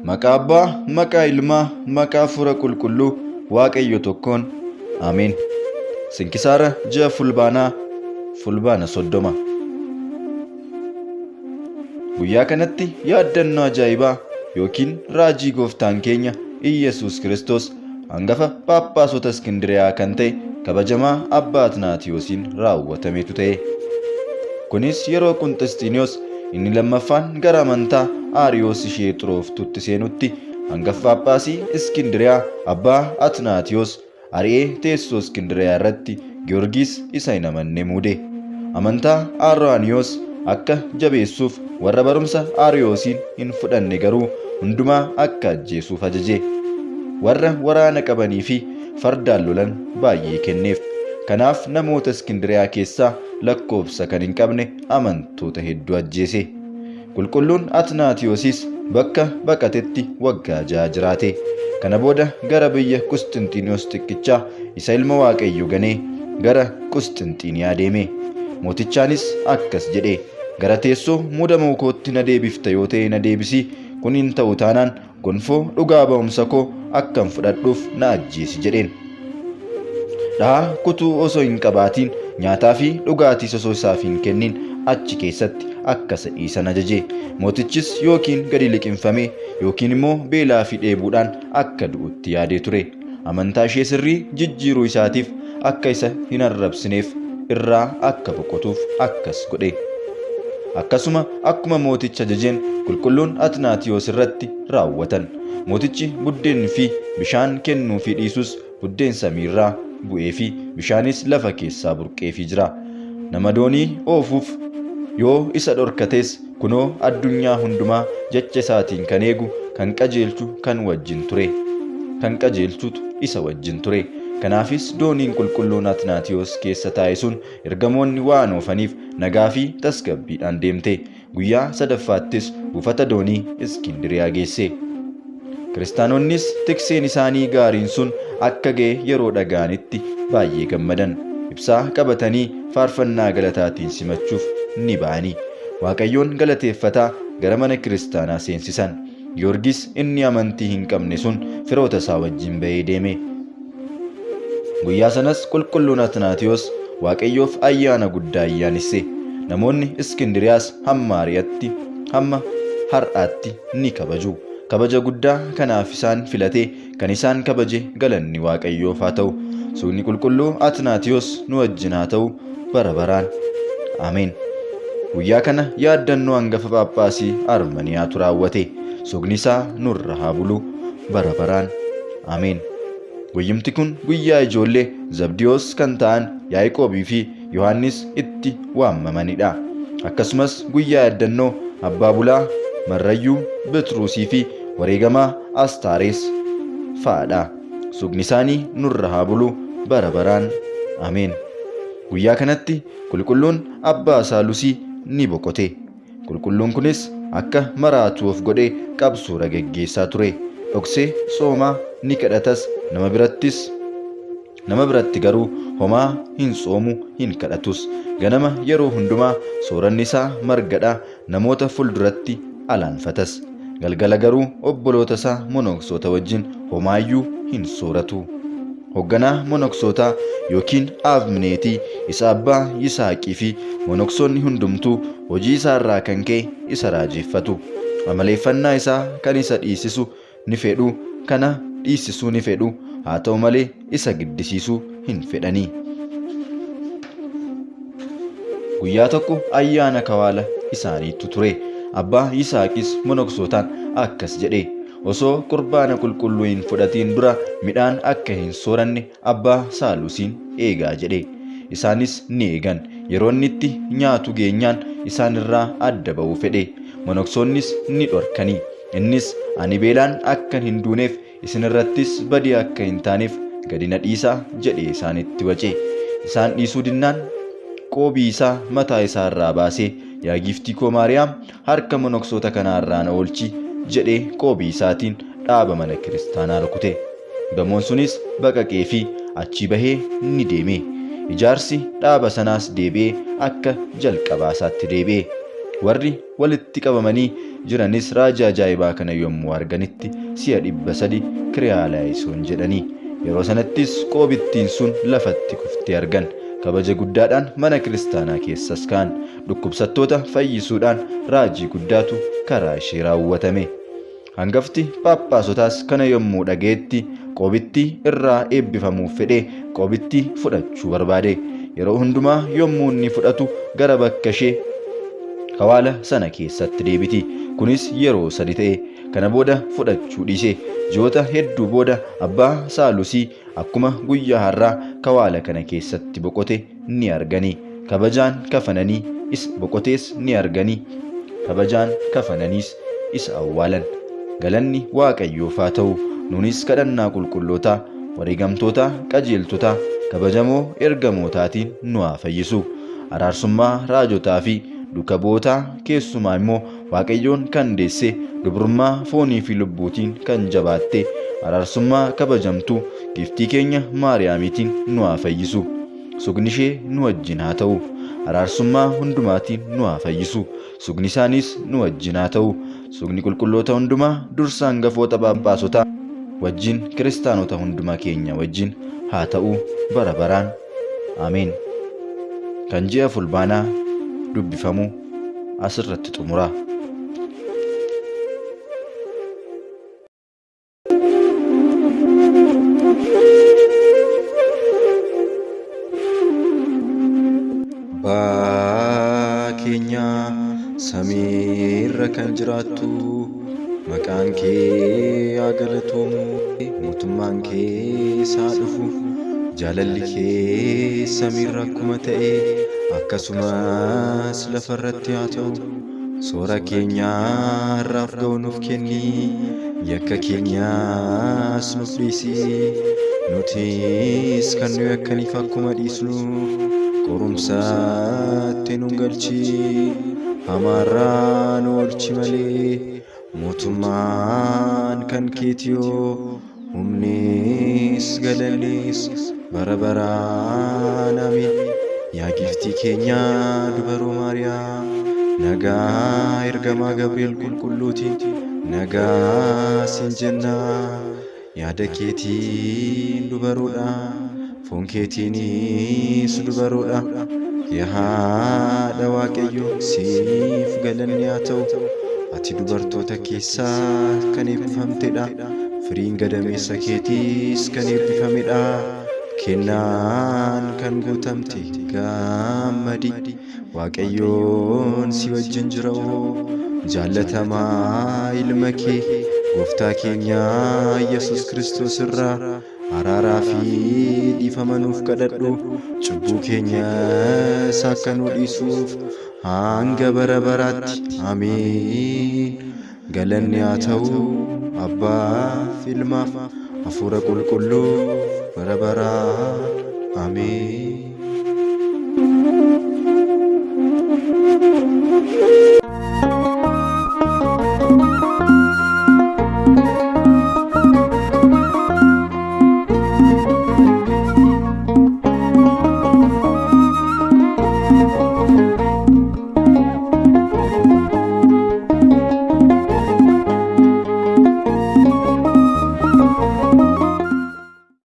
Maqaa Abbaa, maqaa Ilmaa, maqaa Hafuura Qulqulluu, Waaqayyo tokkoon. Ameen. Sinkisaara ji'a Fulbaanaa 30. Guyyaa kanatti yaadannoo ajaa'ibaa yookiin raajii gooftaan keenya Iyesuus Kiristoos hangafa Phaaphaasota Iskindiriyaa kan ta'e kabajamaa Abbaa Atnaatiyoosiin raawwatametu ta'e. Kunis yeroo Qunxisxiinoos inni lammaffaan gara amantaa Ariyoos ishee xurooftutti seenutti hangafa Phaaphaasii Iskindiriyaa Abbaa Atnaatiyoos ari'ee teessoo Iskindiriyaa irratti Giyoorgis isa hin amanne muude. Amantaa Ariyoos akka jabeessuuf warra barumsa Ariyoosiin hin fudhanne garuu hundumaa akka ajjeesuuf ajaje. Warra waraana qabanii fi fardaan lolan baay'ee kenneef. Kanaaf namoota Iskindiriyaa keessaa lakkoofsa kan hin qabne amantoota hedduu ajjeese. Qulqulluun Atnaatiyoosis bakka baqatetti waggaa 6 jiraate. Kana booda gara biyya Qusxinxiinoos xiqqichaa isa ilma Waaqayyo ganee gara Qusxinxiiniyaa deeme. Mootichaanis akkas jedhe, gara teessoo muudamuu kootti na deebifta yoo ta'e na deebisi, kun hin ta'u taanaan gonfoo dhugaa ba'umsa koo akkan fudhadhuuf na ajjeesi jedheen. Dhahaa kutuu osoo hin qabaatiin nyaataa fi dhugaatii osoo isaaf hin kennin achi keessatti akka isa dhiisan ajaje. Mootichis yookiin gadi liqinfamee yookiin immoo beelaa fi dheebuudhaan akka du'utti yaadee ture. Amantaa ishee sirrii jijjiiruu isaatiif akka isa hin arrabsineef irraa akka boqotuuf akkas godhe. Akkasuma akkuma mooticha ajajeen qulqulluun Atnaatiyoos irratti raawwatan. Mootichi buddeen fi bishaan kennuu fi dhiisus buddeen samiirraa bu'ee fi bishaanis lafa keessaa burqeefii jira. Nama doonii oofuuf yoo isa dhorkates kunoo addunyaa hundumaa jecha isaatiin kan eegu kan qajeelchu kan wajjin ture. Kan qajeelchutu isa wajjin ture. Kanaafis dooniin qulqulluun Atnaatiyoos keessa taa'e sun ergamoonni waan oofaniif nagaa fi tasgabbiidhaan deemte. Guyyaa sadaffaattis buufata doonii Iskindiriyaa geesse. Kiristaanonnis tikseen isaanii gaariin sun akka ga'e yeroo dhaga'anitti baay'ee gammadan. Ibsaa qabatanii faarfannaa galataatiin simachuuf ni ba'anii. Waaqayyoon galateeffataa gara mana kiristaanaa seensisan. Giyoorgis inni amantii hin qabne sun firoota isaa wajjin ba'ee deeme. Guyyaa sanas qulqulluun Atnaatiyoos Waaqayyoof ayyaana guddaa ayyaanesse. Namoonni Iskindiriyaas hamma ari'atti hamma har'aatti ni kabaju. Kabaja guddaa kanaaf isaan filatee kan isaan kabaje galanni Waaqayyoof haa ta'u. Suunni qulqulluu Atnaatiyoos nu wajjin haa ta'u bara baraan. Ameen. Guyyaa kana yaadannoo hangafa Phaaphaasii Armaniyaatu raawwate. Sogni isaa nurra haa bulu bara baraan. Ameen. Guyyumti kun guyyaa ijoollee Zabdiyoos kan ta'an Yaaqoobii fi Yohannis itti waamamanidha. Akkasumas guyyaa yaadannoo Abbaa Bulaa Marrayyuu Bitruusii fi wareegamaa Astaarees fa'aadha. Sogni isaanii nurra haa bulu bara baraan. Ameen. Guyyaa kanatti qulqulluun Abbaa Saalusii ni boqote. Qulqulluun kunis akka maraatu of godhee qabsuura geggeessaa ture. Dhoksee soomaa ni kadhatas. Nama biratti garuu homaa hin soomu hin kadhatus. Ganama yeroo hundumaa sooranni isaa margadhaa namoota fulduratti alaanfatas. Galgala garuu obboloota isaa monoksoota wajjin homaayyuu hin sooratu. Hoogganaa monoksootaa yookiin Aabmineetii isa abbaa Yisaaqii fi monoksoonni hundumtuu hojii isaa irraa kan ka'e isa raajeffatu. Amaleeffannaa isaa kan isa dhiisisu ni fedhu, kana dhiisisuu ni fedhu, haa ta'u malee isa giddisiisuu hin fedhanii. Guyyaa tokko ayyaana kawaala isaaniitu ture. Abbaa Yisaaqis monoksootaan akkas jedhe, osoo qurbaana qulqulluu hin fudhatiin dura midhaan akka hin sooranne abbaa Saalusiin eegaa jedhe. Isaanis ni eegan. Yeroo inni itti nyaatu geenyaan isaan irraa adda ba'uu fedhe. Monoksoonnis ni dhorkanii. Innis ani beelaan akka hin duuneef isin irrattis badii akka hin taaneef gadi na dhiisaa jedhee isaanitti wace. Isaan dhiisuu dinnaan qoobii isaa mataa isaa irraa baasee yaa giftii koo Maariyaam harka monoksoota kanaa irraa na oolchi jedhee qoobii isaatiin dhaaba mana kiristaanaa rukute. Gamoon sunis baqaqee fi achi bahee ni deeme. Ijaarsi dhaaba sanaas deebi'ee akka jalqabaasaatti deebi'e. Warri walitti qabamanii jiranis raajaa ajaa'ibaa kana yommuu arganitti si'a 300 kiriyaalaayisuun jedhanii. Yeroo sanattis qoobittiin sun lafatti kuftee argan. Kabaja guddaadhaan mana kiristaanaa keessas kaan dhukkubsattoota fayyisuudhaan raajii guddaatu karaa ishee raawwatame. Hangafti paappaasotaas kana yommuu dhaga'etti qoobittii irraa eebbifamuuf fedhee qoobittii fudhachuu barbaade. Yeroo hundumaa yommuu inni fudhatu gara bakka ishee kawaala sana keessatti deebiti. Kunis yeroo 3 ta'e. Kana booda fudhachuu dhiise. Ji'oota hedduu booda abbaa Saalusii akkuma guyyaa har'aa kawaala kana keessatti boqote ni argani. Kabajaan kafananii isa boqotees ni argani. Kabajaan kafananiis isa awwaalan. Galanni Waaqayyoof haa ta'u. Nunis kadhannaa qulqullootaa, wareegamtoota qajeeltotaa, kabajamoo ergamootaatiin nu haa fayyisu. Araarsummaa raajotaa fi duuka bu'ootaa keessumaa immoo Waaqayyoon kan deesse dubrummaa foonii fi lubbuutiin kan jabaatte araarsummaa kabajamtuu giftii keenya Maariyaamiitiin nu haa fayyisu. Sugni ishee nu wajjin haa ta'u. Araarsummaa hundumaatiin nu haa fayyisu. Sugni isaaniis nu wajjin haa ta'u. Sugni qulqulloota hundumaa dursa hangafoota paappaasotaa wajjin kiristaanota hundumaa keenya wajjin haa ta'u bara baraan. Ameen. Kan ji'a fulbaanaa dubbifamu asirratti xumura. Abbaa keenya samiirra kan jiraattu maqaan kee haa galatamu. Mootummaan kee haa dhufu. Jaalalli kee samiirra akkuma ta'e akkasumas lafarratti haa ta'u. Soora keenya har'aaf ga'u nuuf kenni. Yakka keenyaas nuuf dhiisi. Nutis kan nu yakkaniif akkuma dhiisnu qorumsaatti nu galchi. Hamaarraa nu oolchi malee mootummaan kan keetiyoo. Humnis galannis bara baraan. Ameen. Yaa giftii keenya dubaroo Maariyaam nagaa ergamaa Gabriel qulqulluutiin nagaa siin jenna. Yaada keetiin dubaroodha, foon keetiinis dubaroodha. Yaa haadha Waaqayyoo siif galanni haa ta'u. Ati dubartoota keessaa kan eebbifamtedha. Firiin gadameessa keetiis kan eebbifamedha. Kennaan kan guutamte gammadi. Waaqayyoon si wajjin jira oo. Jaallatamaa ilma kee gooftaa keenya Yesuus Kiristoos irraa araaraa fi dhiifama nuuf kadhadhu. Cubbuu keenyas akka nu dhiisuuf hanga bara baraatti. Ameen. Galanni haa ta'u Abbaaf, Ilmaaf, Hafuura Qulqulluu bara baraan. Ameen.